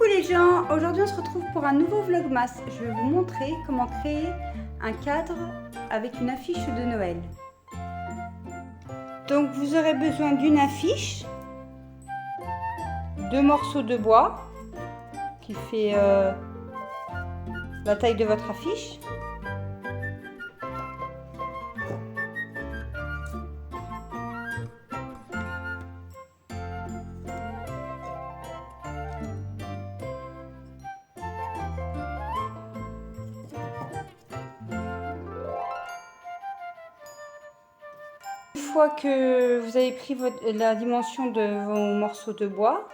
Coucou les gens, aujourd'hui on se retrouve pour un nouveau vlogmas. Je vais vous montrer comment créer un cadre avec une affiche de Noël. Donc vous aurez besoin d'une affiche, 2 morceaux de bois qui fait la taille de votre affiche. Une fois que vous avez pris la dimension de vos morceaux de bois,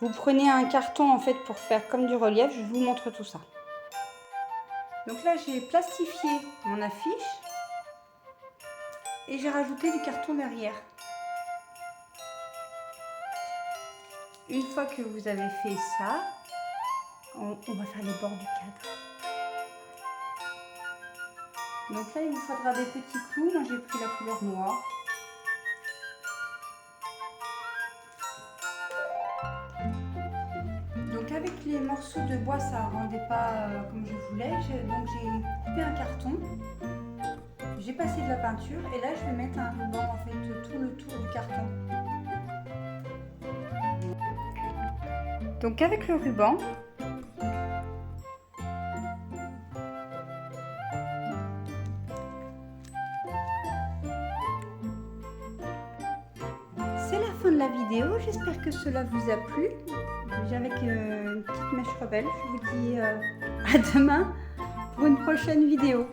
vous prenez un carton en fait pour faire comme du relief. Je vous montre tout ça. Donc là j'ai plastifié mon affiche et j'ai rajouté du carton derrière. Une fois que vous avez fait ça, on va faire les bords du cadre. Donc là il vous faudra des petits clous. Moi j'ai pris la couleur noire. Donc avec les morceaux de bois ça ne rendait pas comme je voulais, donc j'ai coupé un carton, j'ai passé de la peinture et là je vais mettre un ruban en fait tout le tour du carton. Donc avec le ruban, c'est la fin de la vidéo, j'espère que cela vous a plu. Avec une petite mèche rebelle, je vous dis à demain pour une prochaine vidéo.